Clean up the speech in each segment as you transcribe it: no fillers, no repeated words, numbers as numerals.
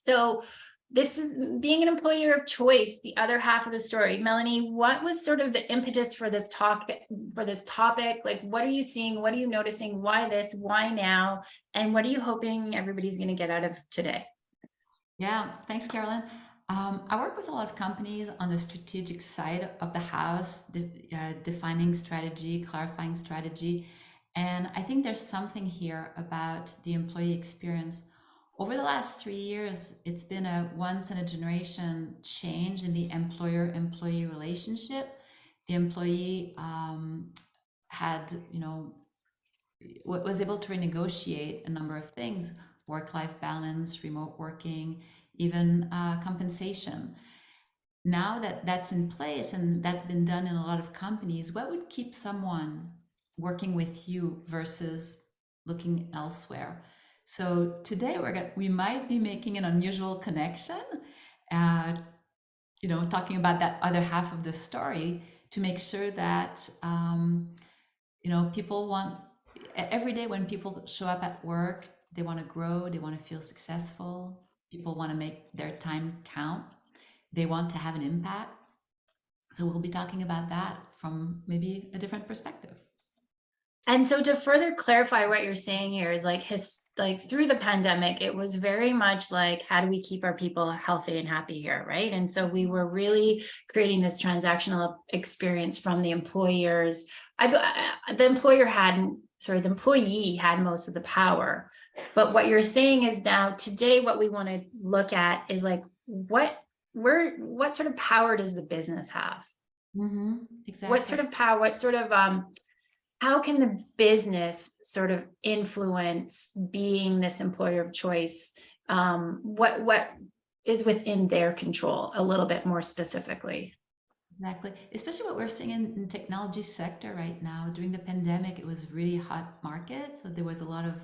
So this is being an employer of choice, the other half of the story. Melanie, what was sort of the impetus for this talk, for this topic? Like, what are you seeing? What are you noticing? Why this? Why now? And what are you hoping everybody's going to get out of today? Yeah, thanks, Carolyn. I work with a lot of companies on the strategic side of the house, defining strategy, clarifying strategy. And I think there's something here about the employee experience. Over the last 3 years, it's been a once in a generation change in the employer-employee relationship. The employee had, was able to renegotiate a number of things: work-life balance, remote working, even compensation. Now that that's in place and that's been done in a lot of companies, what would keep someone working with you versus looking elsewhere? So today we might be making an unusual connection, uh, talking about that other half of the story to make sure that people want every day when people show up at work, they want to grow, they want to feel successful, people want to make their time count, they want to have an impact. So we'll be talking about that from maybe a different perspective. And so to further clarify what you're saying here is like through the pandemic, it was very much like, how do we keep our people healthy and happy here, right? And so we were really creating this transactional experience from the employers. The employer had, sorry, the employee had most of the power. But what you're saying is now today, what we want to look at is like, what sort of power does the business have? What Exactly. sort of power, what sort of how can the business sort of influence being this employer of choice? What is within their control a little bit more specifically? Exactly. Especially what we're seeing in technology sector right now. During the pandemic, it was really hot market. So there was a lot of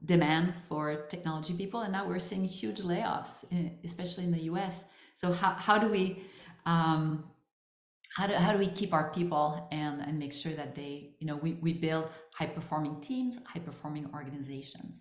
demand for technology people. And now we're seeing huge layoffs, especially in the US. So how do we um, how do we keep our people and make sure that we build high performing teams, high performing organizations?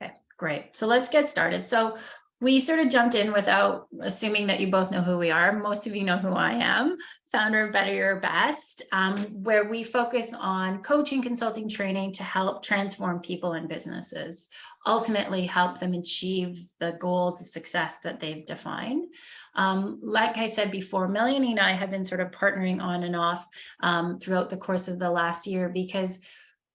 Okay, great. So let's get started. So we sort of jumped in without assuming that you both know who we are. Most of you know who I am, founder of Better Your Best, where we focus on coaching, consulting, training to help transform people and businesses, ultimately help them achieve the goals, the success that they've defined. Like I said before, Melanie and I have been sort of partnering on and off throughout the course of the last year because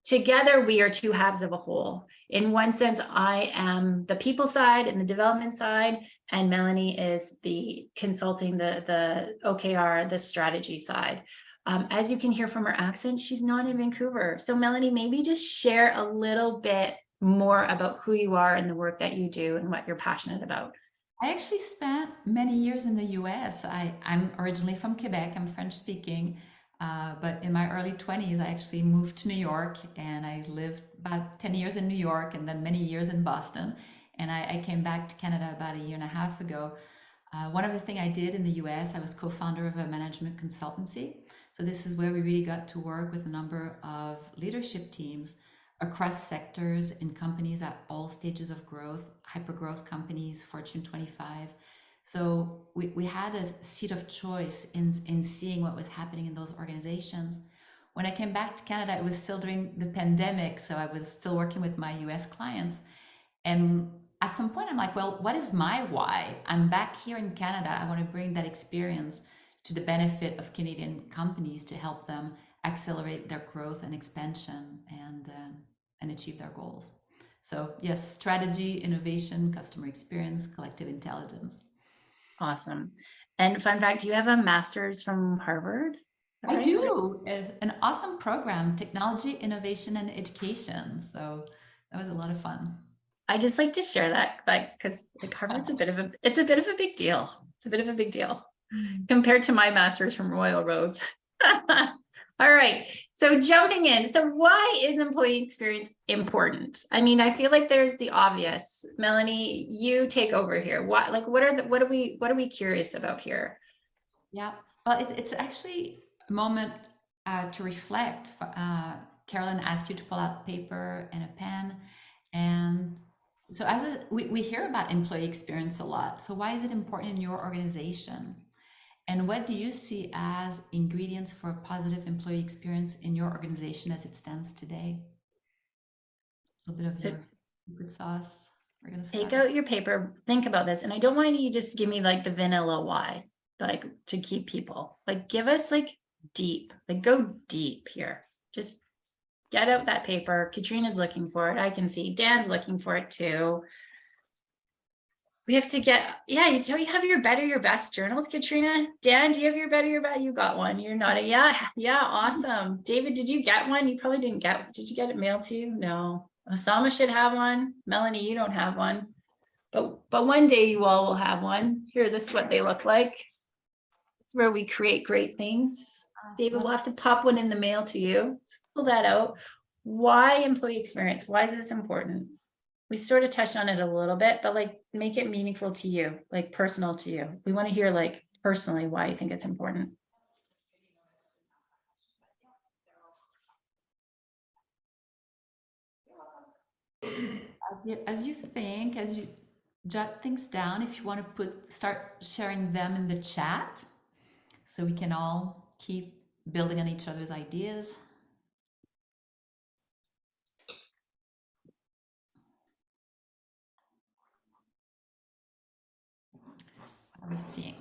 together we are two halves of a whole. In one sense, I am the people side and the development side, and Melanie is the consulting, the OKR, the strategy side. As you can hear from her accent, she's not in Vancouver. So Melanie, maybe just share a little bit more about who you are and the work that you do and what you're passionate about. I actually spent many years in the US. I'm originally from Quebec, I'm French speaking, but in my early 20s, I actually moved to New York and I lived about 10 years in New York and then many years in Boston. And I came back to Canada about a year and a half ago. One of the things I did in the US, I was co-founder of a management consultancy. So this is where we really got to work with a number of leadership teams across sectors in companies at all stages of growth, hyper growth companies, Fortune 25. So we had a seat of choice in seeing what was happening in those organizations. When I came back to Canada, it was still during the pandemic, so I was still working with my US clients. And at some point, I'm like, well, what is my why? I'm back here in Canada. I want to bring that experience to the benefit of Canadian companies to help them accelerate their growth and expansion and achieve their goals. So yes, strategy, innovation, customer experience, collective intelligence. Awesome. And fun fact, do you have a master's from Harvard? All I right. do an awesome program, technology, innovation, and education. So that was a lot of fun. I just like to share that, like, because like Harvard's it's a bit of a big deal. It's a bit of a big deal compared to my master's from Royal Roads. All right. So jumping in. So why is employee experience important? I mean, I feel like there's the obvious. Melanie, you take over here. What are we curious about here? Yeah, well, it's actually a moment to reflect. Carolyn asked you to pull out paper and a pen, and So we hear about employee experience a lot. So why is it important in your organization? And what do you see as ingredients for a positive employee experience in your organization as it stands today? A little bit of So your secret sauce. We're going to take start. out your paper, think about this. And I don't want you just give me like the vanilla why, like to keep people, like give us like deep, like go deep here. Just get out that paper. Katrina's looking for it. I can see Dan's looking for it too. We have to get, yeah, don't you have your better, your best journals, Katrina? Dan, do you have your better, your best? You got one. You're not a, yeah, awesome. David, did you get one? You probably didn't get, did you get it mailed to you? No. Osama should have one. Melanie, you don't have one. But one day you all will have one. Here, this is what they look like. It's where we create great things. David, we'll have to pop one in the mail to you. So pull that out. Why employee experience? Why is this important? We sort of touched on it a little bit, but like make it meaningful to you, like personal to you. We want to hear like personally why you think it's important. As you jot things down, if you want to start sharing them in the chat, so we can all keep building on each other's ideas. What are we seeing?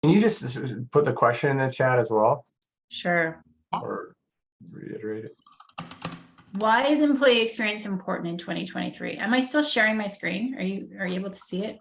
Can you just put the question in the chat as well, Sure. or reiterate it? Why is employee experience important in 2023? Am I still sharing my screen? Are you able to see it?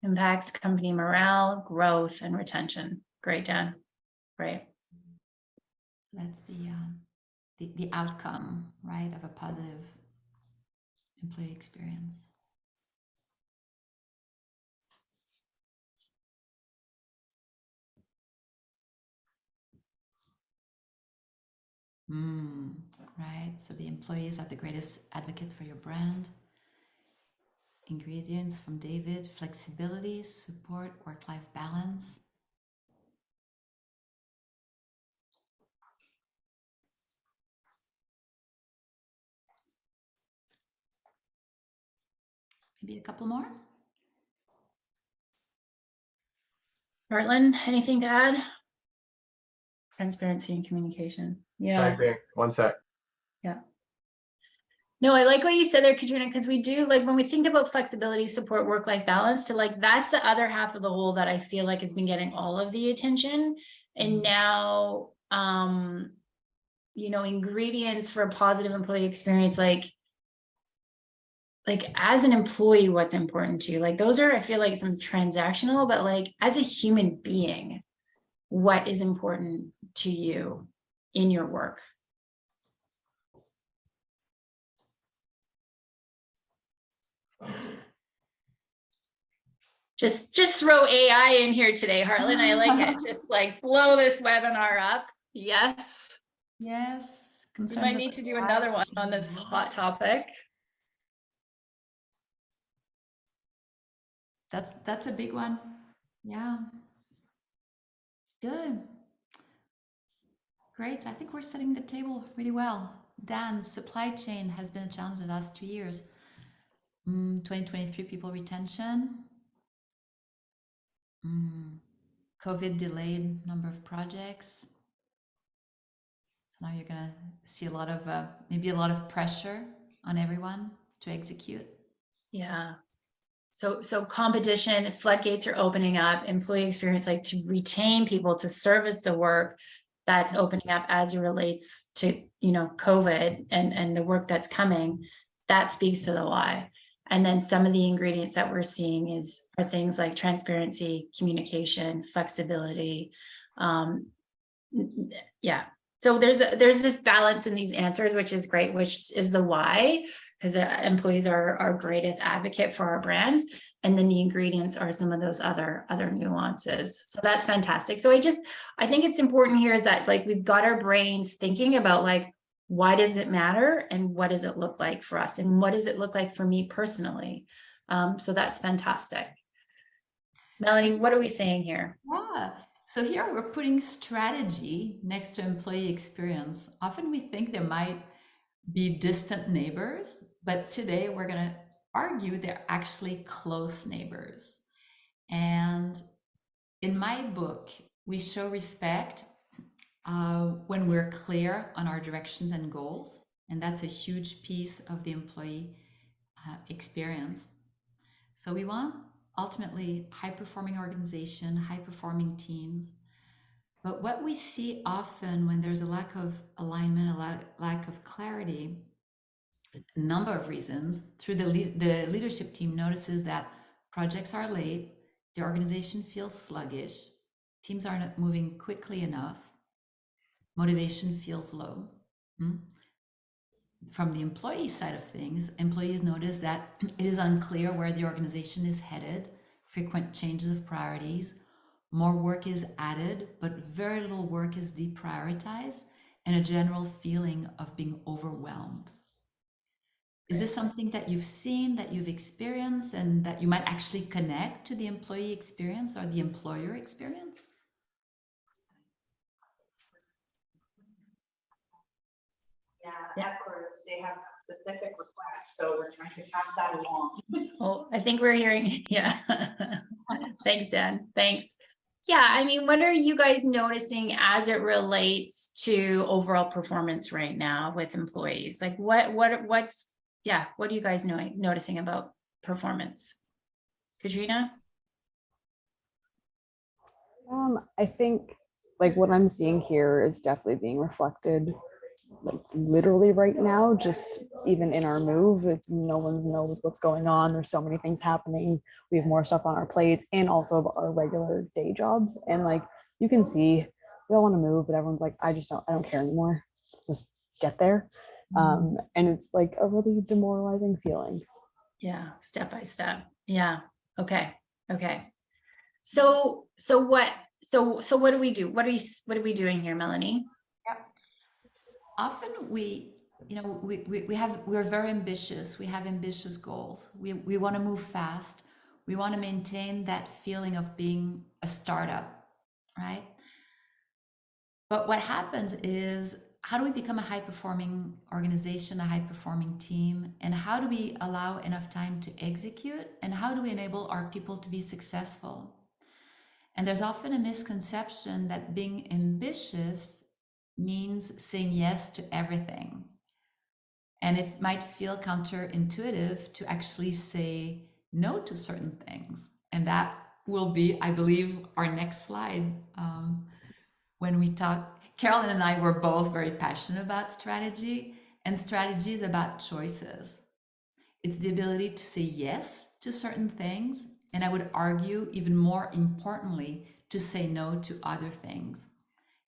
Impacts company morale, growth, and retention. Great, Dan. Great. That's the outcome, right, of a positive employee experience. Right. So the employees are the greatest advocates for your brand. Ingredients from David: flexibility, support, work-life balance. Maybe a couple more. Heartland, anything to add? Transparency and communication. Yeah. Typing. One sec. Yeah. No, I like what you said there, Katrina, because we do like when we think about flexibility, support, work-life balance, to like that's the other half of the whole that I feel like has been getting all of the attention. And now ingredients for a positive employee experience, like as an employee, what's important to you? Like those are, I feel like some transactional, but like as a human being, what is important to you in your work? Just throw AI in here today, Heartland. I like it. Just like blow this webinar up. Yes. Yes. We might need to do another one on this hot topic. That's a big one. Yeah. Good. Great. I think we're setting the table really well. Dan, supply chain has been a challenge the last 2 years. 2023 people retention. COVID delayed number of projects. So now you're gonna see a lot of maybe a lot of pressure on everyone to execute. Yeah. So competition, floodgates are opening up, employee experience, like to retain people, to service the work that's opening up as it relates to, COVID and the work that's coming, that speaks to the why. And then some of the ingredients that we're seeing are things like transparency, communication, flexibility. Yeah. So there's this balance in these answers, which is great, which is the why, because employees are our greatest advocate for our brands. And then the ingredients are some of those other nuances. So that's fantastic. So I think it's important here is that like we've got our brains thinking about like, why does it matter and what does it look like for us and what does it look like for me personally? So that's fantastic. Melanie, what are we saying here? Yeah. So here we're putting strategy next to employee experience. Often we think they might be distant neighbors, but today we're going to argue they're actually close neighbors. And in my book, we show respect when we're clear on our directions and goals. And that's a huge piece of the employee experience. So we want ultimately high-performing organization, high-performing teams. But what we see often when there's a lack of alignment, a lack of clarity, a number of reasons, through the leadership team notices that projects are late, the organization feels sluggish, teams are not moving quickly enough, motivation feels low. From the employee side of things, employees notice that it is unclear where the organization is headed, frequent changes of priorities, more work is added, but very little work is deprioritized, and a general feeling of being overwhelmed. Is this something that you've seen, that you've experienced, and that you might actually connect to the employee experience or the employer experience? Yeah, of course, they have specific requests, so we're trying to pass that along. Oh, I think we're hearing, yeah. Thanks, Dan. Thanks. Yeah, I mean, what are you guys noticing as it relates to overall performance right now with employees? Like what are you guys noticing about performance? Katrina? I think like what I'm seeing here is definitely being reflected like literally right now, just even in our move, no one knows what's going on. There's so many things happening. We have more stuff on our plates and also our regular day jobs. And like, you can see we all want to move, but everyone's like, I don't care anymore. Just get there. And it's like a really demoralizing feeling. Yeah, step by step. Yeah. Okay. So what do we do? What are we doing here, Melanie? Often we're very ambitious. We have ambitious goals. We want to move fast. We want to maintain that feeling of being a startup, right? But what happens is, how do we become a high-performing organization, a high-performing team? And how do we allow enough time to execute? And how do we enable our people to be successful? And there's often a misconception that being ambitious means saying yes to everything. And it might feel counterintuitive to actually say no to certain things. And that will be, I believe, our next slide. When we talk, Carolyn and I were both very passionate about strategy, and strategy is about choices. It's the ability to say yes to certain things, and I would argue even more importantly, to say no to other things.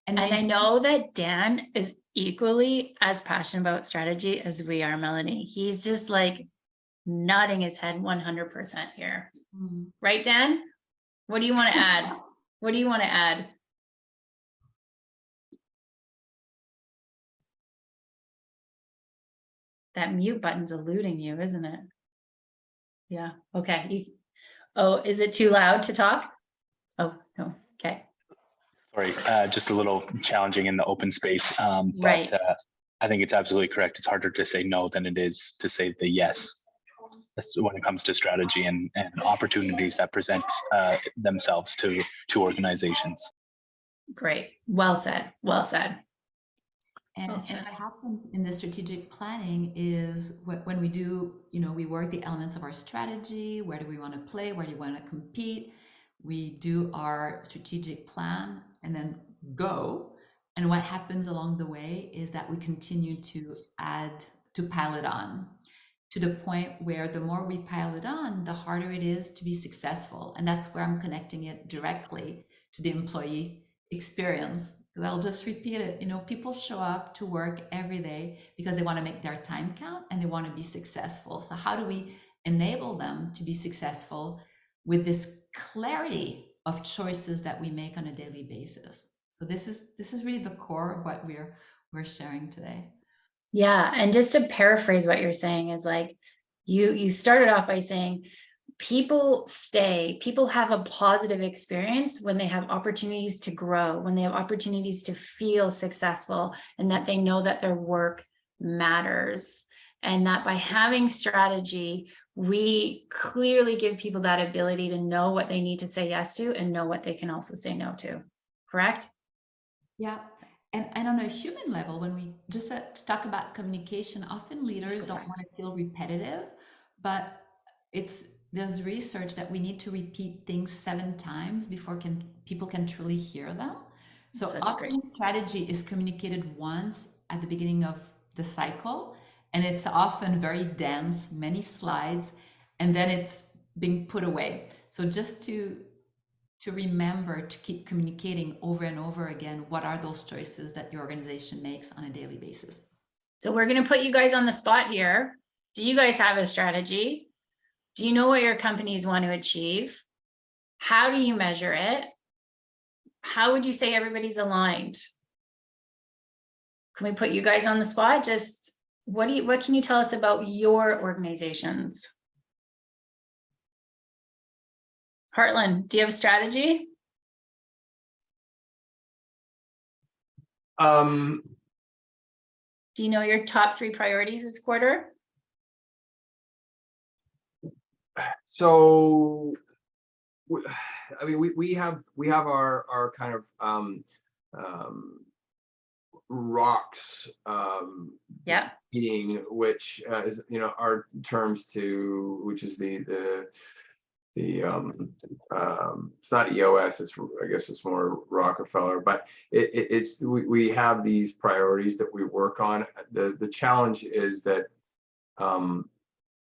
And I know that Dan is equally as passionate about strategy as we are, Melanie. He's just like nodding his head 100% here. Right, Dan? What do you want to add? What do you want to add? That mute button's eluding you, isn't it? Yeah. Okay. Oh, is it too loud to talk? Oh, no. Okay. Sorry, just a little challenging in the open space. Right. But I think it's absolutely correct. It's harder to say no than it is to say the yes. That's when it comes to strategy and opportunities that present themselves to organizations. Great. Well said. Well said. And Well said. what happens in the strategic planning is when we do, we work the elements of our strategy. Where do we want to play? Where do we want to compete? We do our strategic plan and then go. And what happens along the way is that we continue to pile it on, to the point where the more we pile it on, the harder it is to be successful. And that's where I'm connecting it directly to the employee experience. Because I'll just repeat it, people show up to work every day because they want to make their time count and they want to be successful. So how do we enable them to be successful with this clarity of choices that we make on a daily basis? So this is really the core of what we're sharing today. Yeah, and just to paraphrase what you're saying is like, you started off by saying people have a positive experience when they have opportunities to grow, when they have opportunities to feel successful, and that they know that their work matters. And that by having strategy, we clearly give people that ability to know what they need to say yes to and know what they can also say no to. Correct? Yeah. And on a human level, when we just talk about communication, often leaders don't want to feel repetitive, but there's research that we need to repeat things 7 times before people can truly hear them. So often strategy is communicated once at the beginning of the cycle, and it's often very dense, many slides, and then it's being put away. So just to remember to keep communicating over and over again, what are those choices that your organization makes on a daily basis? So we're going to put you guys on the spot here. Do you guys have a strategy? Do you know what your companies want to achieve? How do you measure it? How would you say everybody's aligned? Can we put you guys on the spot? Just what can you tell us about your organizations? Heartland, do you have a strategy? Um, Do you know your top 3 priorities this quarter? so, I mean, we have our kind of rocks Yeah. meeting, which is our terms to, which is the it's not EOS, it's, I guess it's more Rockefeller, but we have these priorities that we work on. The challenge is that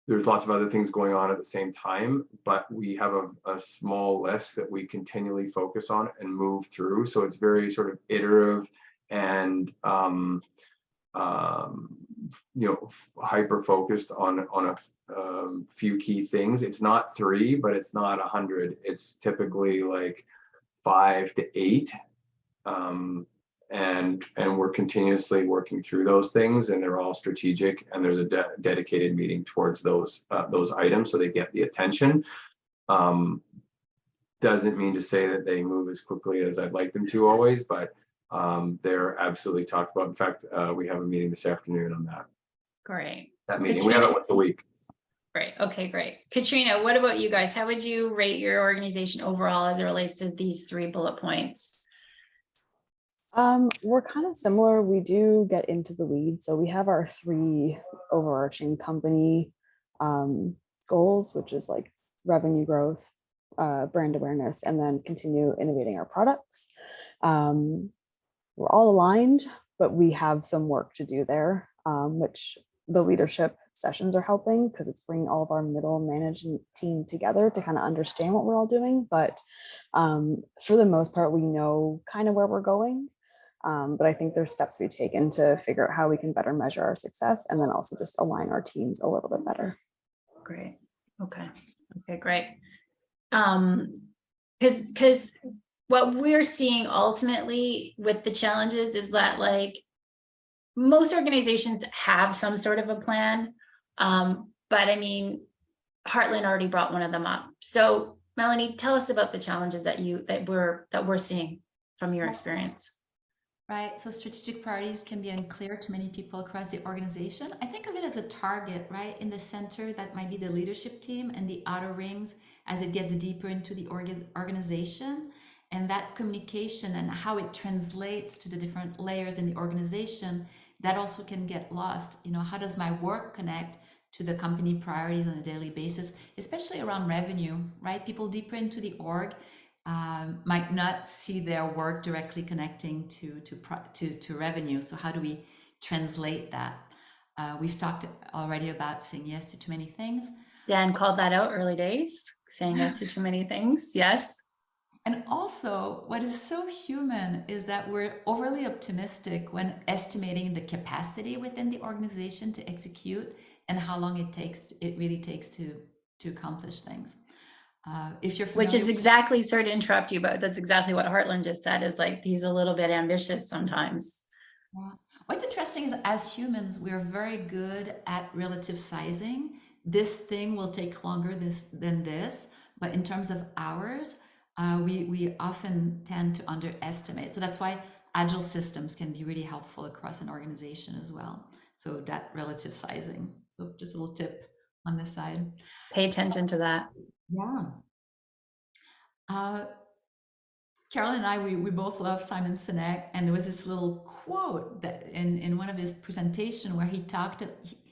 there's lots of other things going on at the same time, but we have a small list that we continually focus on and move through. So it's very sort of iterative and hyper focused on a few key things. It's not 3, but it's not 100. It's typically like 5 to 8, and we're continuously working through those things, and they're all strategic. And there's a dedicated meeting towards those items, so they get the attention. Doesn't mean to say that they move as quickly as I'd like them to always, but they're absolutely talked about. In fact, we have a meeting this afternoon on that. Great. That meeting, we have it once a week. Great. Okay, great. Katrina, what about you guys? How would you rate your organization overall as it relates to these 3 bullet points? We're kind of similar. We do get into the weeds. So we have our 3 overarching company goals, which is like revenue growth, brand awareness, and then continue innovating our products. We're all aligned, but we have some work to do there, which the leadership sessions are helping, because it's bringing all of our middle management team together to kind of understand what we're all doing. But for the most part, we know kind of where we're going. But I think there's steps to be taken to figure out how we can better measure our success, and then also just align our teams a little bit better. Great. Okay, great. Because what we're seeing ultimately with the challenges is that, like, most organizations have some sort of a plan. But I mean, Heartland already brought one of them up. So Melanie, tell us about the challenges that we're seeing from your experience. Right. So strategic priorities can be unclear to many people across the organization. I think of it as a target, right? In the center, that might be the leadership team, and the outer rings as it gets deeper into the organization. And that communication and how it translates to the different layers in the organization that also can get lost. You know, how does my work connect to the company priorities on a daily basis, especially around revenue, right? People deeper into the org might not see their work directly connecting to revenue. So how do we translate that? We've talked already about saying yes to too many things. Dan called that out early days, saying yes to too many things. Yes. And also, what is so human is that we're overly optimistic when estimating the capacity within the organization to execute and how long it really takes to accomplish things. If you're Which familiar is exactly, sorry to interrupt you, but that's exactly what Heartland just said, is like, he's a little bit ambitious sometimes. Yeah. What's interesting is as humans, we're very good at relative sizing. This thing will take longer than this, but in terms of hours, we often tend to underestimate. So that's why agile systems can be really helpful across an organization as well. So that relative sizing. So just a little tip on this side. Pay attention to that. Yeah. Carol and I, we both love Simon Sinek, and there was this little quote that in one of his presentation where he talked,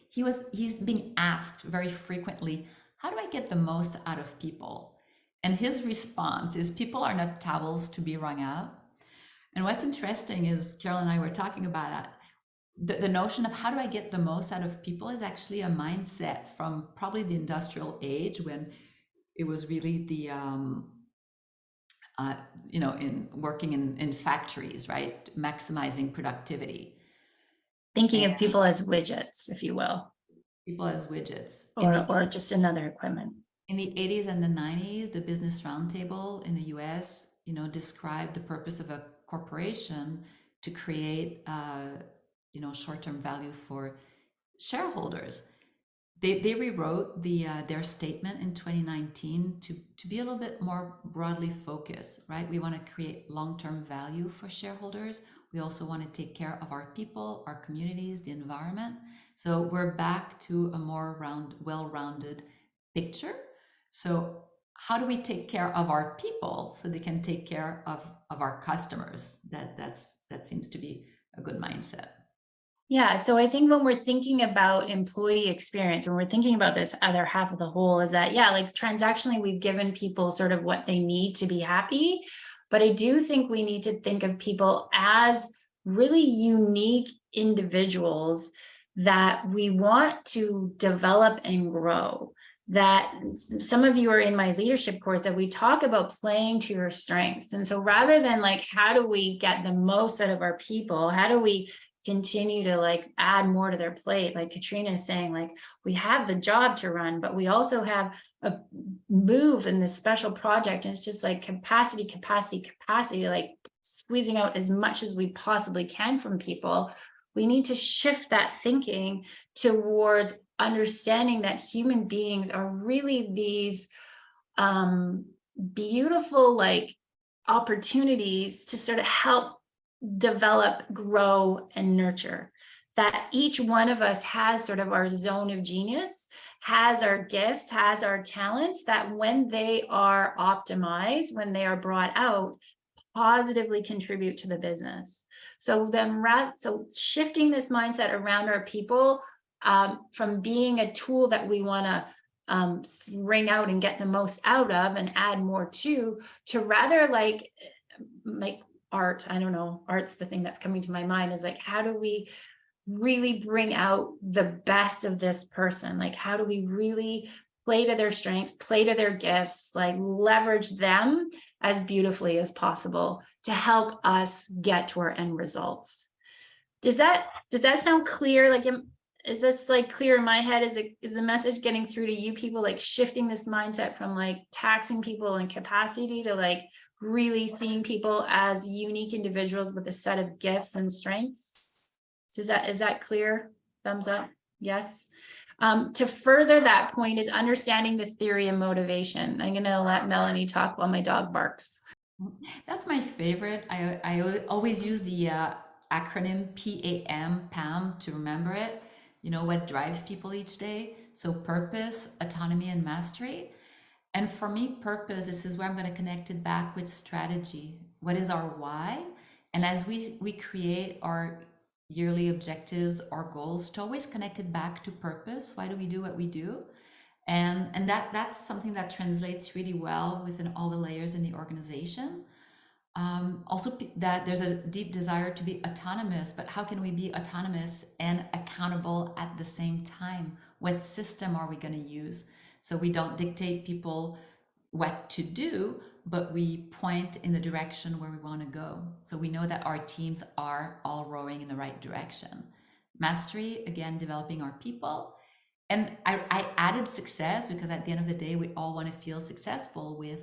he's being asked very frequently, how do I get the most out of people? And his response is, people are not towels to be wrung out. And what's interesting is Carol and I were talking about that. The notion of how do I get the most out of people is actually a mindset from probably the industrial age, when it was really the in working in factories, right? Maximizing productivity. Thinking of people as widgets, if you will. People as widgets. Or just another equipment. In the 80s and the 90s, the Business Roundtable in the US, described the purpose of a corporation to create, short-term value for shareholders. They rewrote their statement in 2019 to be a little bit more broadly focused, right? We want to create long-term value for shareholders. We also want to take care of our people, our communities, the environment. So we're back to a more well-rounded picture. So how do we take care of our people so they can take care of our customers? That seems to be a good mindset. Yeah, so I think when we're thinking about employee experience, when we're thinking about this other half of the whole, is that, yeah, like transactionally, we've given people sort of what they need to be happy. But I do think we need to think of people as really unique individuals that we want to develop and grow. That some of you are in my leadership course, that we talk about playing to your strengths. And so rather than like, how do we get the most out of our people? How do we continue to like add more to their plate? Like Katrina is saying, like, we have the job to run, but we also have a move in this special project. And it's just like capacity, like squeezing out as much as we possibly can from people. We need to shift that thinking towards understanding that human beings are really these beautiful like opportunities to sort of help develop, grow, and nurture. That each one of us has sort of our zone of genius, has our gifts, has our talents, that when they are optimized, when they are brought out, positively contribute to the business. So shifting this mindset around our people, from being a tool that we want to wring out and get the most out of and add more to rather like art. I don't know, art's the thing that's coming to my mind, is like, how do we really bring out the best of this person? Like, how do we really play to their strengths, play to their gifts, like leverage them as beautifully as possible to help us get to our end results? Does that sound clear? Like, is this like clear in my head? Is the message getting through to you people, like shifting this mindset from like taxing people and capacity to like really seeing people as unique individuals with a set of gifts and strengths? Is that clear? Thumbs up. Yes. To further that point is understanding the theory of motivation. I'm going to let Melanie talk while my dog barks. That's my favorite. I always use the acronym PAM to remember it. What drives people each day. So purpose, autonomy, and mastery. And for me, purpose, this is where I'm going to connect it back with strategy. What is our why? And as we create our yearly objectives or goals to always connect it back to purpose. Why do we do what we do? And that's something that translates really well within all the layers in the organization. Also, that there's a deep desire to be autonomous, but how can we be autonomous and accountable at the same time? What system are we going to use? So we don't dictate people what to do, but we point in the direction where we want to go. So we know that our teams are all rowing in the right direction. Mastery, again, developing our people. And I added success because at the end of the day, we all want to feel successful with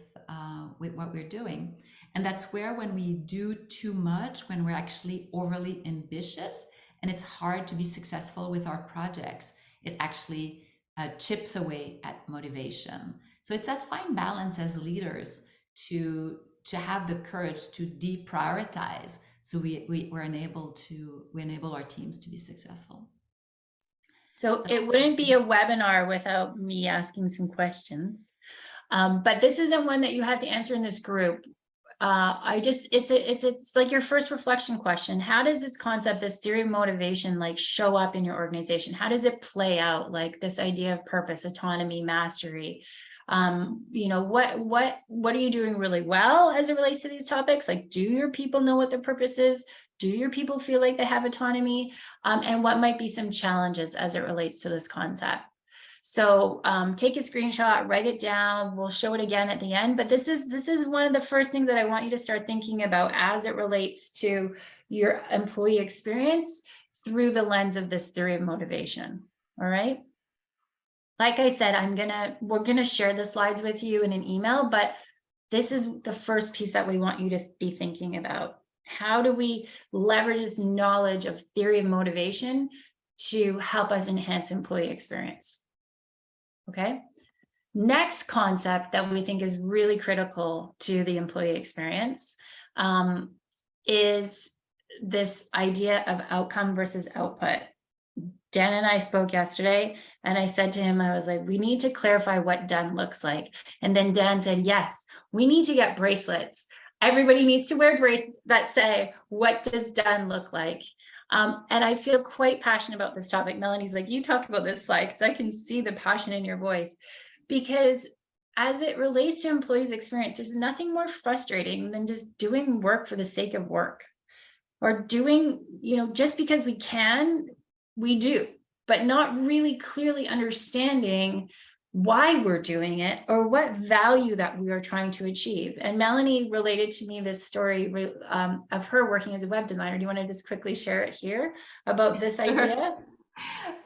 what we're doing. And that's where, when we do too much, when we're actually overly ambitious, and it's hard to be successful with our projects, it actually chips away at motivation. So it's that fine balance as leaders to have the courage to deprioritize, so we enable our teams to be successful. So it wouldn't be a webinar without me asking some questions. But this isn't one that you have to answer in this group. It's like your first reflection question. How does this concept, this theory of motivation, like show up in your organization? How does it play out? Like this idea of purpose, autonomy, mastery. What are you doing really well as it relates to these topics? Like, do your people know what their purpose is? Do your people feel like they have autonomy? And what might be some challenges as it relates to this concept? So take a screenshot, write it down. We'll show it again at the end. But this is one of the first things that I want you to start thinking about as it relates to your employee experience through the lens of this theory of motivation. All right. Like I said, we're gonna share the slides with you in an email, but this is the first piece that we want you to be thinking about. How do we leverage this knowledge of theory of motivation to help us enhance employee experience? Okay. Next concept that we think is really critical to the employee experience is this idea of outcome versus output. Dan and I spoke yesterday, and I said to him, I was like, we need to clarify what done looks like. And then Dan said, yes, we need to get bracelets. Everybody needs to wear bracelets that say, what does done look like? And I feel quite passionate about this topic. Melanie's like, you talk about this slide because I can see the passion in your voice. Because as it relates to employees' experience, there's nothing more frustrating than just doing work for the sake of work, or doing, just because we can, we do, but not really clearly understanding why we're doing it or what value that we are trying to achieve. And Melanie related to me this story of her working as a web designer. Do you want to just quickly share it here about this idea?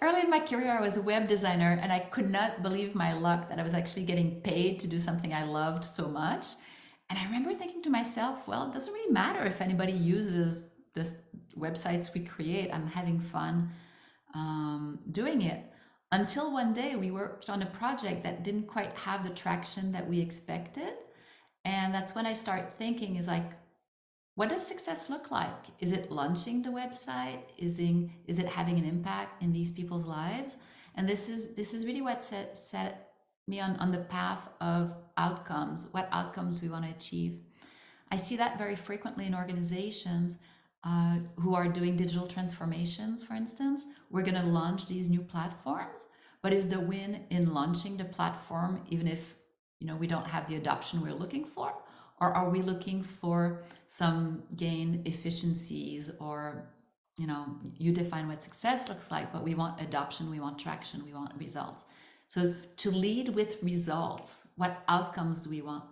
Early in my career, I was a web designer, and I could not believe my luck that I was actually getting paid to do something I loved so much. And I remember thinking to myself, well, it doesn't really matter if anybody uses the websites we create. I'm having fun doing it. Until one day we worked on a project that didn't quite have the traction that we expected. And that's when I start thinking, is like, what does success look like? Is it launching the website? Is it having an impact in these people's lives? And this is really what set me on the path of outcomes, what outcomes we want to achieve. I see that very frequently in organizations who are doing digital transformations, for instance. We're going to launch these new platforms, but is the win in launching the platform, even if we don't have the adoption we're looking for? Or are we looking for some gain efficiencies, or you define what success looks like, but we want adoption, we want traction, we want results. So to lead with results, what outcomes do we want?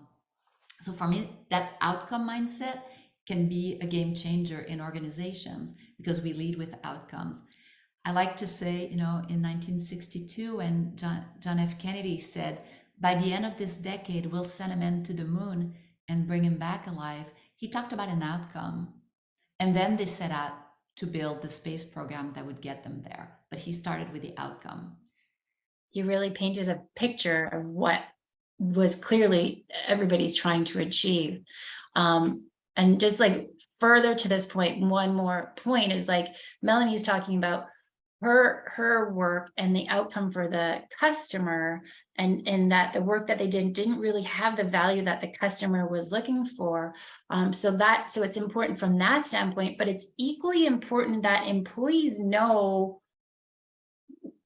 So for me, that outcome mindset can be a game changer in organizations, because we lead with outcomes. I like to say, in 1962, when John F. Kennedy said, by the end of this decade, we'll send a man to the moon and bring him back alive, he talked about an outcome. And then they set out to build the space program that would get them there. But he started with the outcome. You really painted a picture of what was clearly everybody's trying to achieve. And just like further to this point, one more point is like Melanie's talking about, her work and the outcome for the customer, and that the work that they didn't really have the value that the customer was looking for. So it's important from that standpoint, but it's equally important that employees know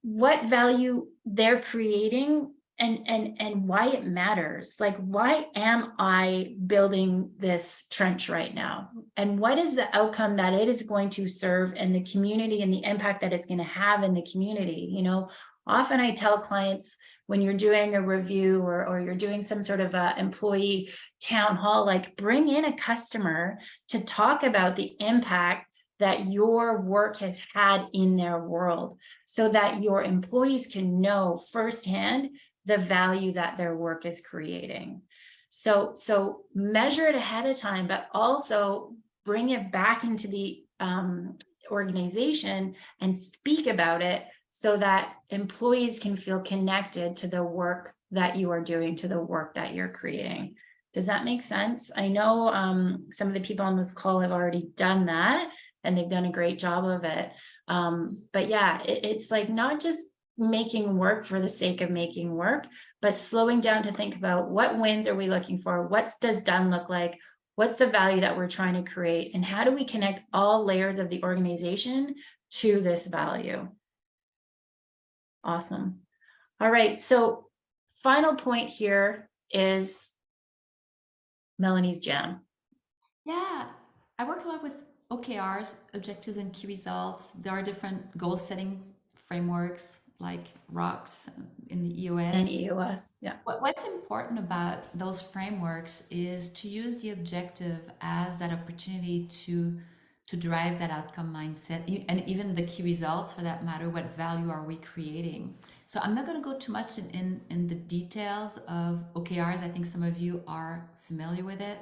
what value they're creating and why it matters. Like, why am I building this trench right now? And what is the outcome that it is going to serve in the community and the impact that it's going to have in the community? You know, often I tell clients, when you're doing a review or you're doing some sort of a employee town hall, like, bring in a customer to talk about the impact that your work has had in their world, so that your employees can know firsthand the value that their work is creating. So measure it ahead of time, but also bring it back into the organization and speak about it, so that employees can feel connected to the work that you are doing, to the work that you're creating. Does that make sense? I know some of the people on this call have already done that, and they've done a great job of it. But yeah, it's like not just making work for the sake of making work, but slowing down to think about, what wins are we looking for? What does done look like? What's the value that we're trying to create? And how do we connect all layers of the organization to this value? Awesome. All right, so final point here is Melanie's jam. Yeah, I work a lot with OKRs, objectives and key results. There are different goal setting frameworks like ROCs in the EOS. And EOS, yeah. What's important about those frameworks is to use the objective as that opportunity to drive that outcome mindset, and even the key results for that matter. What value are we creating? So I'm not going to go too much in the details of OKRs. I think some of you are familiar with it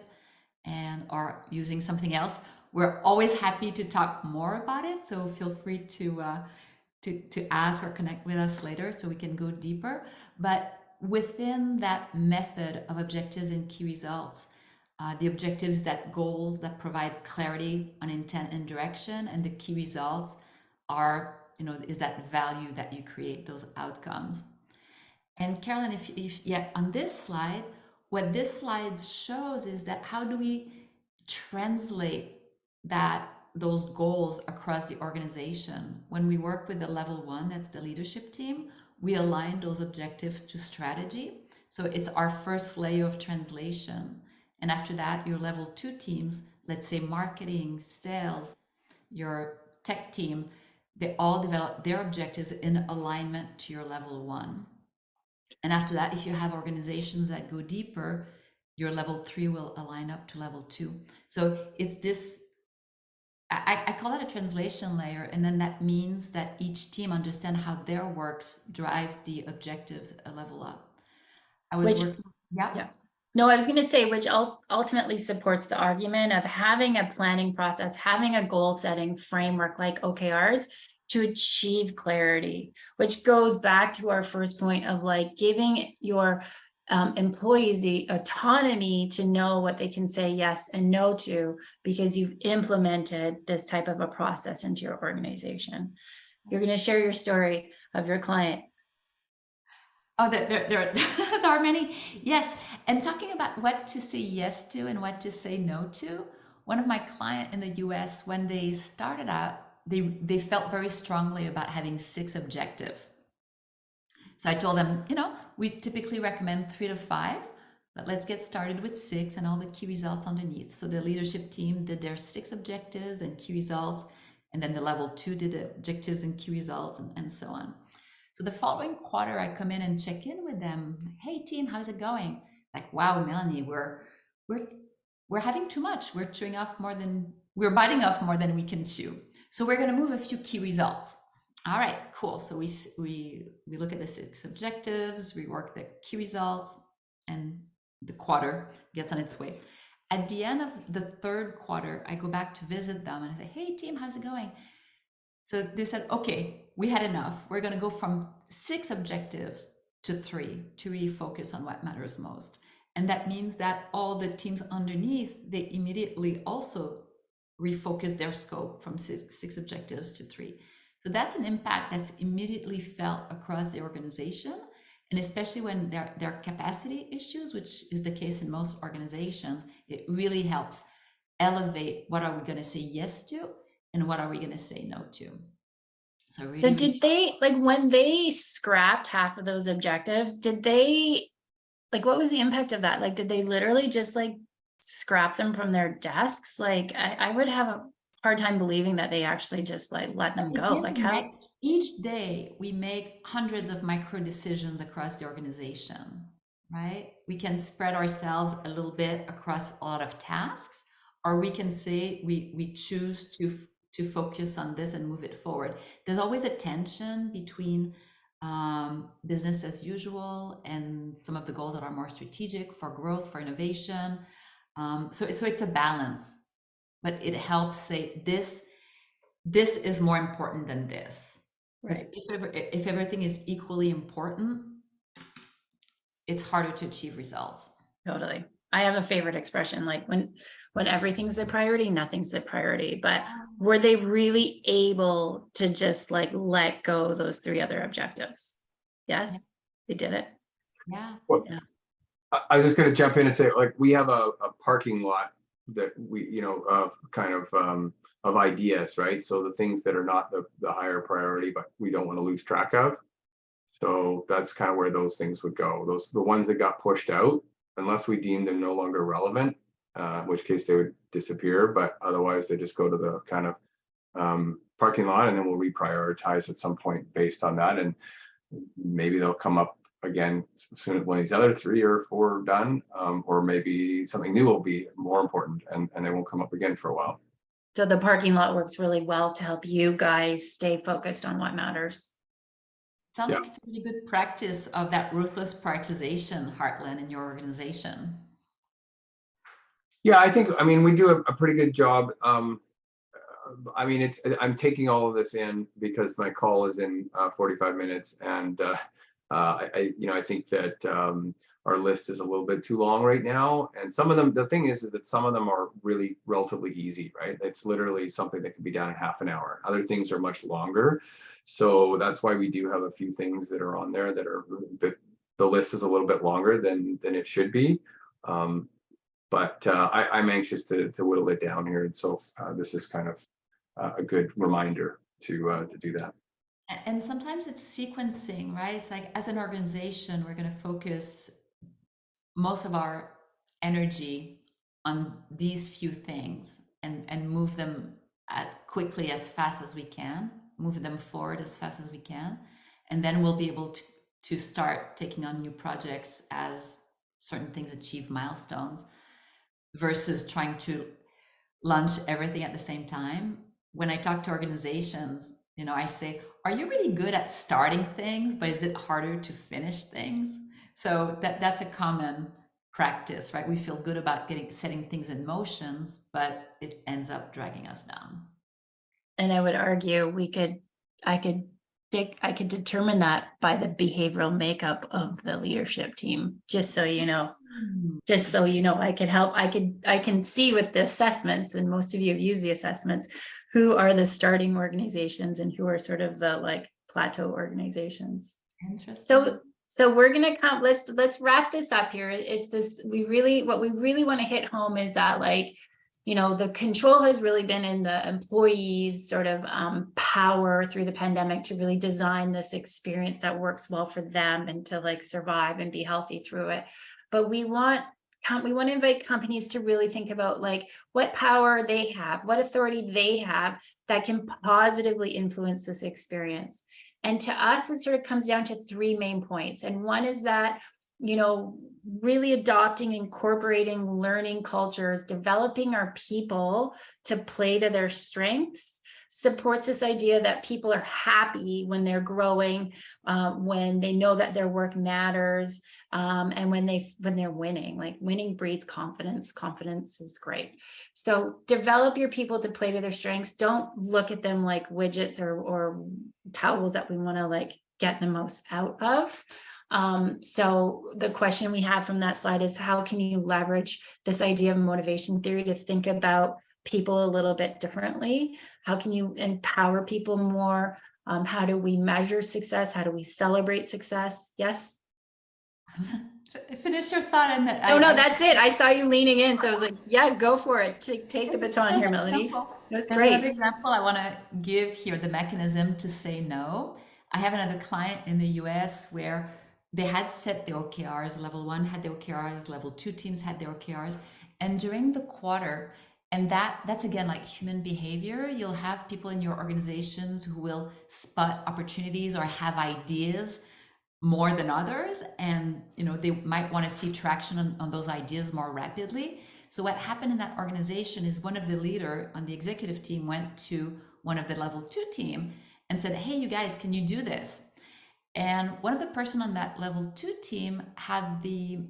and are using something else. We're always happy to talk more about it, so feel free to ask or connect with us later so we can go deeper. But within that method of objectives and key results, the objectives, that goals that provide clarity on intent and direction, and the key results are, is that value that you create, those outcomes. And Carolyn, if on this slide, what this slide shows is that how do we translate those goals across the organization? When we work with the level 1, that's the leadership team, we align those objectives to strategy. So it's our first layer of translation. And after that, your level 2 teams, let's say marketing, sales, your tech team, they all develop their objectives in alignment to your level 1. And after that, if you have organizations that go deeper, your level 3 will align up to level 2. So it's this, I call it a translation layer. And then that means that each team understands how their works drives the objectives a level up. Yeah. No, I was going to say, which ultimately supports the argument of having a planning process, having a goal setting framework like OKRs to achieve clarity, which goes back to our first point of like giving your employees the autonomy to know what they can say yes and no to, because you've implemented this type of a process into your organization. You're going to share your story of your client. Oh, there are many. Yes. And talking about what to say yes to and what to say no to, one of my clients in the US, when they started out, they felt very strongly about having 6 objectives. So I told them, we typically recommend 3 to 5, but let's get started with 6 and all the key results underneath. So the leadership team did their 6 objectives and key results, and then the level 2 did the objectives and key results, and so on. So the following quarter, I come in and check in with them. Hey team, how's it going? Like, wow, Melanie, we're having too much. We're biting off more than we can chew. So we're going to move a few key results. All right, cool. So we look at the 6 objectives, we work the key results, and the quarter gets on its way. At the end of the 3rd quarter, I go back to visit them and I say, hey team, how's it going? So they said, okay, we had enough. We're going to go from 6 objectives to 3 to really focus on what matters most. And that means that all the teams underneath, they immediately also refocus their scope from 6 objectives to 3. So that's an impact that's immediately felt across the organization. And especially when there are capacity issues, which is the case in most organizations, it really helps elevate what are we going to say yes to and what are we going to say no to. So really, So did they, like, when they scrapped half of those objectives, did they, like, what was the impact of that? Like, did they literally just like scrap them from their desks? Like, I would have a hard time believing that they actually just like let them go. Like, how? each day we make hundreds of micro decisions across the organization, right? We can spread ourselves a little bit across a lot of tasks, or we can say we choose to focus on this and move it forward. There's always a tension between business as usual and some of the goals that are more strategic for growth, for innovation. So it's a balance, but it helps say this is more important than this. Because if everything is equally important, it's harder to achieve results. Totally. I have a favorite expression, like when everything's a priority, nothing's a priority. But were they really able to just like let go of those 3 other objectives? Yes, they did it. Yeah. Well, Yeah. I was just going to jump in and say, like, we have a parking lot that we, kind of ideas, right? So the things that are not the higher priority, but we don't want to lose track of. So that's kind of where those things would go. The ones that got pushed out, unless we deem them no longer relevant, in which case they would disappear. But otherwise, they just go to the kind of parking lot, and then we'll reprioritize at some point based on that. And maybe they'll come up again soon when these other 3 or 4 are done, or maybe something new will be more important, and they won't come up again for a while. So the parking lot works really well to help you guys stay focused on what matters. Sounds like it's a really good practice of that ruthless prioritization, Heartland, in your organization. Yeah, I mean, we do a pretty good job. I mean, I'm taking all of this in because my call is in 45 minutes, and I think that our list is a little bit too long right now. And some of them, the thing is that some of them are really relatively easy, right? It's literally something that can be done in half an hour. Other things are much longer. So that's why we do have a few things that are on there that are, the list is a little bit longer than it should be. But I'm anxious to whittle it down here. And so this is kind of a good reminder to do that. And sometimes it's sequencing, right? It's like, as an organization, we're going to focus most of our energy on these few things and move them quickly, as fast as we can, move them forward as fast as we can. And then we'll be able to start taking on new projects as certain things achieve milestones, versus trying to launch everything at the same time. When I talk to organizations, I say, are you really good at starting things, but is it harder to finish things? So that's a common practice, right? We feel good about setting things in motions, but it ends up dragging us down. And I would argue I could determine that by the behavioral makeup of the leadership team, just so you know. Just so you know, I can see with the assessments, and most of you have used the assessments, who are the starting organizations and who are sort of the like plateau organizations. Interesting. So we're gonna come, let's wrap this up here. It's this, what we really want to hit home is that, like, the control has really been in the employees' sort of power through the pandemic to really design this experience that works well for them and to like survive and be healthy through it. But we want to invite companies to really think about like what power they have, what authority they have that can positively influence this experience. And to us, it sort of comes down to 3 main points. And one is that, really adopting, incorporating learning cultures, developing our people to play to their strengths, supports this idea that people are happy when they're growing, when they know that their work matters, and when they're winning. Like, winning breeds confidence. Confidence is great. So develop your people to play to their strengths. Don't look at them like widgets or towels that we want to like get the most out of. So the question we have from that slide is, how can you leverage this idea of motivation theory to think about people a little bit differently? How can you empower people more? How do we measure success? How do we celebrate success? Yes? Finish your thought and then No, that's it. I saw you leaning in, so I was like, yeah, go for it. Take the baton here, Melody. That's There's another great. example I want to give here, the mechanism to say no. I have another client in the US where they had set the OKRs, level 1 had the OKRs, level 2 teams had their OKRs. And during the quarter, and that's again like human behavior, you'll have people in your organizations who will spot opportunities or have ideas more than others, and they might want to see traction on those ideas more rapidly. So what happened in that organization is one of the leader on the executive team went to one of the level 2 team and said, hey, you guys, can you do this? And one of the person on that level 2 team had the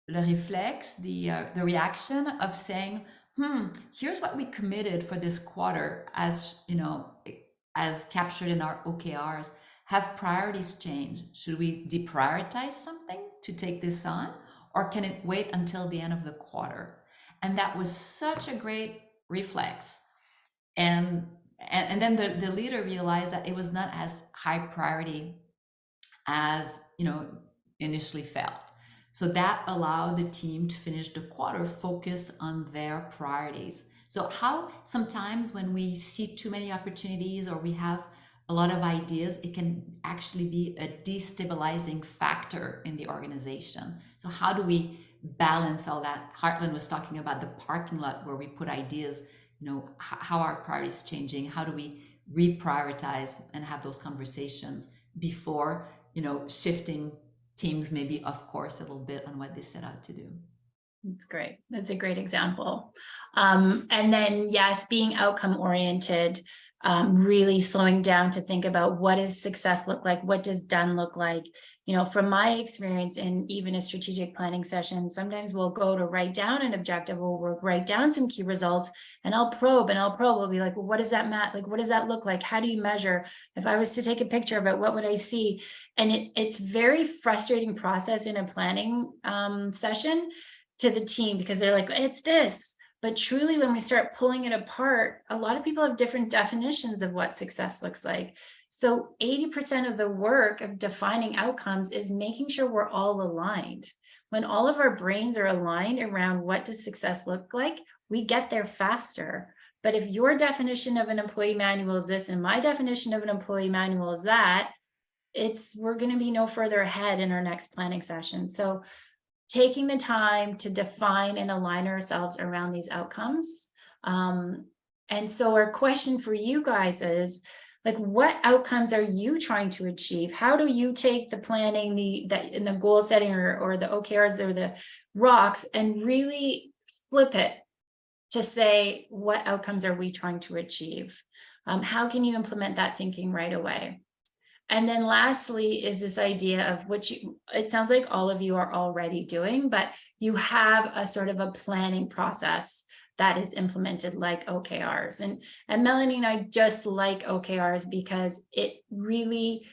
reflex, the reaction of saying, here's what we committed for this quarter, as as captured in our OKRs. Have priorities changed? Should we deprioritize something to take this on, or can it wait until the end of the quarter? And that was such a great reflex. And then the leader realized that it was not as high priority as initially felt. So that allowed the team to finish the quarter focused on their priorities. So how sometimes when we see too many opportunities or we have a lot of ideas, it can actually be a destabilizing factor in the organization. So how do we balance all that? Heartland was talking about the parking lot where we put ideas, how are priorities changing? How do we reprioritize and have those conversations before, shifting teams maybe off course a little bit on what they set out to do? That's great. That's a great example. And then, yes, being outcome oriented, really slowing down to think about what does success look like? What does done look like? From my experience in even a strategic planning session, sometimes we'll go to write down an objective, or we'll write down some key results, and I'll probe. We'll be like, well, what does that matter? Like, what does that look like? How do you measure? If I was to take a picture of it, what would I see? And it's very frustrating process in a planning session to the team, because they're like, it's this. But truly, when we start pulling it apart, a lot of people have different definitions of what success looks like. So 80% of the work of defining outcomes is making sure we're all aligned. When all of our brains are aligned around what does success look like, we get there faster. But if your definition of an employee manual is this, and my definition of an employee manual is that, we're going to be no further ahead in our next planning session. So taking the time to define and align ourselves around these outcomes. And so our question for you guys is, like, what outcomes are you trying to achieve? How do you take the planning, the goal setting, or the OKRs or the rocks, and really flip it to say, what outcomes are we trying to achieve? How can you implement that thinking right away? And then lastly is this idea of it sounds like all of you are already doing, but you have a sort of a planning process that is implemented like OKRs. And Melanie and I just like OKRs because it really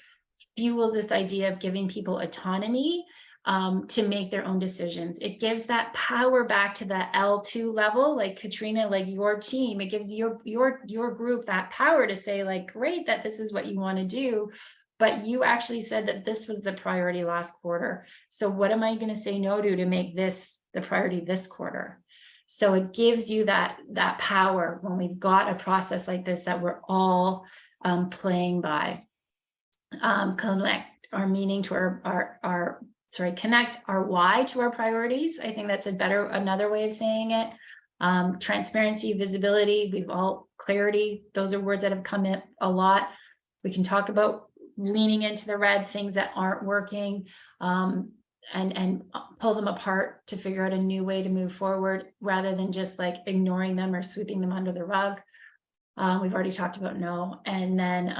fuels this idea of giving people autonomy to make their own decisions. It gives that power back to the L2 level, like Katrina, like your team. It gives your group that power to say, like, great, that this is what you want to do. But you actually said that this was the priority last quarter. So what am I going to say no to make this the priority this quarter? So it gives you that power when we've got a process like this that we're all playing by. Connect our meaning to connect our why to our priorities. I think that's another way of saying it. Transparency, visibility, clarity. Those are words that have come in a lot. We can talk about leaning into the red things that aren't working, and pull them apart to figure out a new way to move forward, rather than just like ignoring them or sweeping them under the rug. We've already talked about no. And then,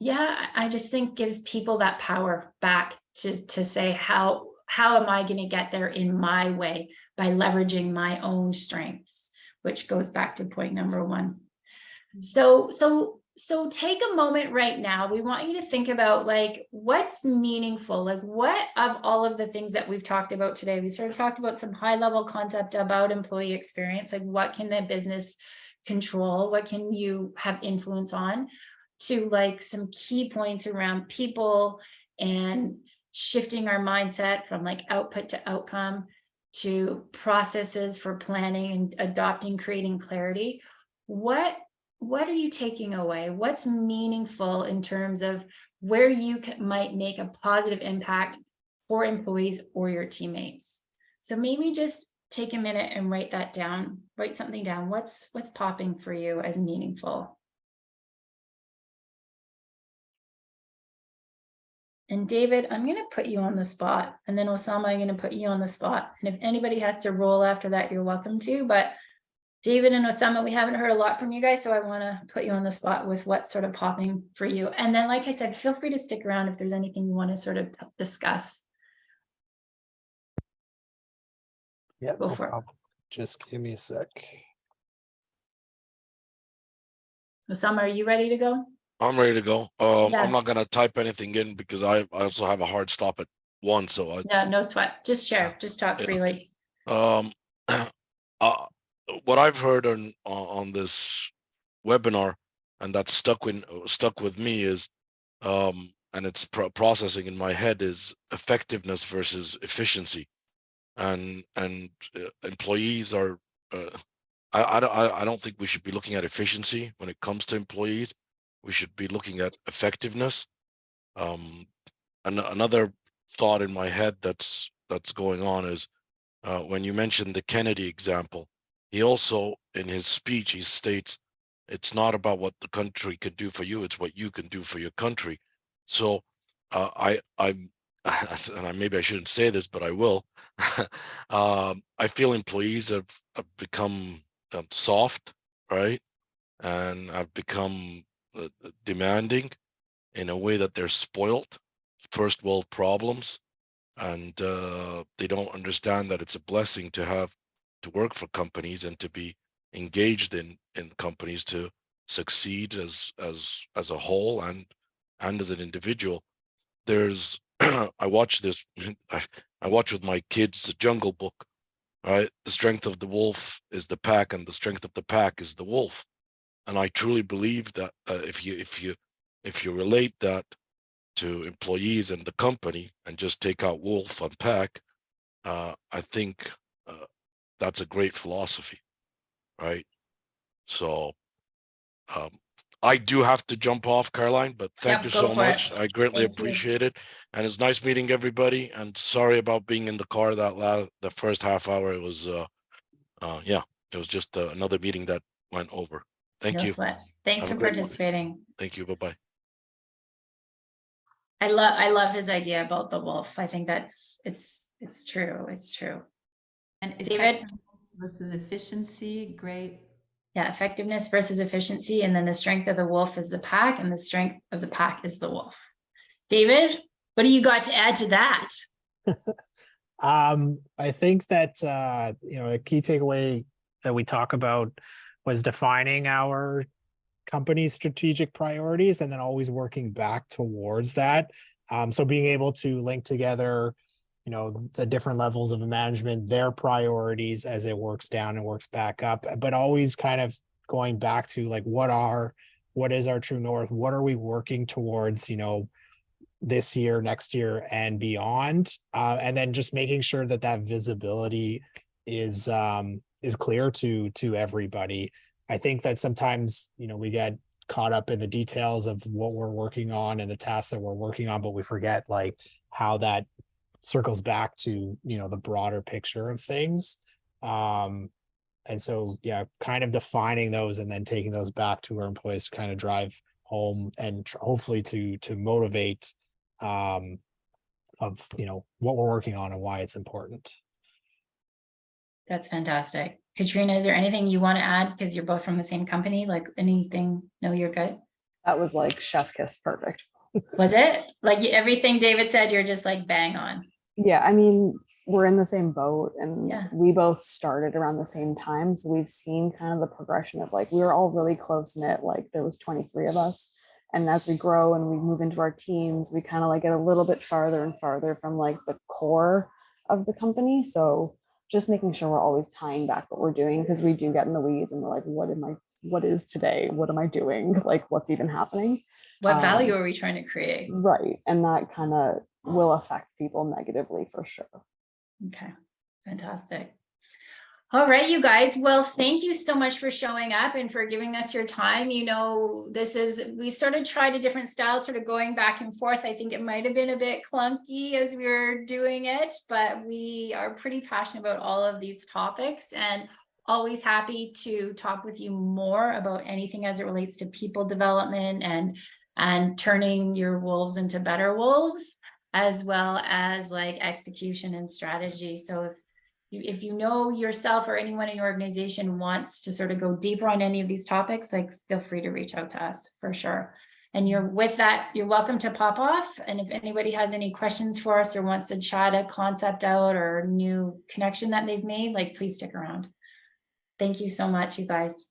I just think gives people that power back to say, how am I going to get there in my way, by leveraging my own strengths, which goes back to point number 1. So take a moment right now. We want you to think about, like, what's meaningful, like what of all of the things that we've talked about today. We sort of talked about some high level concept about employee experience, like what can the business control, what can you have influence on, to like some key points around people and shifting our mindset from like output to outcome, to processes for planning and adopting, creating clarity. What are you taking away? What's meaningful in terms of where you might make a positive impact for employees or your teammates? So maybe just take a minute and write that down, write something down. What's popping for you as meaningful? And David, I'm going to put you on the spot, and then Osama, I'm going to put you on the spot. And if anybody has to roll after that, you're welcome to. But David and Osama, we haven't heard a lot from you guys, so I want to put you on the spot with what's sort of popping for you. And then, like I said, feel free to stick around if there's anything you want to sort of discuss. Yeah, Go no for it. problem. Just give me a sec. Osama, are you ready to go? I'm ready to go. Yeah. I'm not gonna type anything in because I also have a hard stop at 1. So I Yeah, no sweat. Just share. Just talk Yeah. freely. What I've heard on this webinar, and that's stuck with me, is and it's processing in my head, is effectiveness versus efficiency, and employees are. I don't think we should be looking at efficiency when it comes to employees. We should be looking at effectiveness. Another thought in my head that's going on is when you mentioned the Kennedy example, he also, in his speech, he states it's not about what the country can do for you, it's what you can do for your country. So I'm and maybe I shouldn't say this, but I will. I feel employees have become soft, right? And have become demanding in a way that they're spoiled, first world problems, and they don't understand that it's a blessing to work for companies and to be engaged in companies to succeed as a whole and as an individual. There's I watch this I watch with my kids the Jungle Book, right? The strength of the wolf is the pack, and the strength of the pack is the wolf. And I truly believe that if you relate that to employees and the company and just take out wolf and pack, I think that's a great philosophy, right? So I do have to jump off, Caroline, but thank Yep, you go so for it. much. I greatly Thank you. appreciate it. And it's nice meeting everybody. And sorry about being in the car the first half hour. It was, yeah, it was just another meeting that went over. Thank No you. sweat. Thanks Have a for great one. participating. Thank you. Bye-bye. I love his idea about the wolf. I think it's true. It's true. And David? effectiveness versus efficiency, great. Yeah, effectiveness versus efficiency. And then the strength of the wolf is the pack, and the strength of the pack is the wolf. David, what do you got to add to that? I think that a key takeaway that we talk about was defining our company's strategic priorities and then always working back towards that. So being able to link together, the different levels of management, their priorities as it works down and works back up, but always kind of going back to like, what is our true north? What are we working towards, this year, next year, and beyond, and then just making sure that visibility is clear to everybody. I think that sometimes we get caught up in the details of what we're working on and the tasks that we're working on, but we forget like how that circles back to the broader picture of things. And so yeah, kind of defining those and then taking those back to our employees to kind of drive home and hopefully to motivate of what we're working on and why it's important. That's fantastic. Katrina, is there anything you want to add? Because you're both from the same company, like anything? No, you're good. That was like chef kiss perfect. Was it like everything David said, you're just like bang on? Yeah, I mean, we're in the same boat and Yeah. we both started around the same time. So we've seen kind of the progression of like, we were all really close knit, like there was 23 of us. And as we grow and we move into our teams, we kind of like get a little bit farther and farther from like the core of the company. So just making sure we're always tying back what we're doing, because we do get in the weeds and we're like, what am I what is today? What am I doing? Like, what's even happening? What value Um, are we trying to create? Right. And that kind of will affect people negatively for sure. Okay, fantastic. All right, you guys. Well, thank you so much for showing up and for giving us your time. You know, we sort of tried a different style, sort of going back and forth. I think it might have been a bit clunky as we were doing it, but we are pretty passionate about all of these topics and always happy to talk with you more about anything as it relates to people development and turning your wolves into better wolves, as well as like execution and strategy. So if you know yourself or anyone in your organization wants to sort of go deeper on any of these topics, like feel free to reach out to us for sure. And you're welcome to pop off. And if anybody has any questions for us or wants to chat a concept out or a new connection that they've made, like please stick around. Thank you so much, you guys.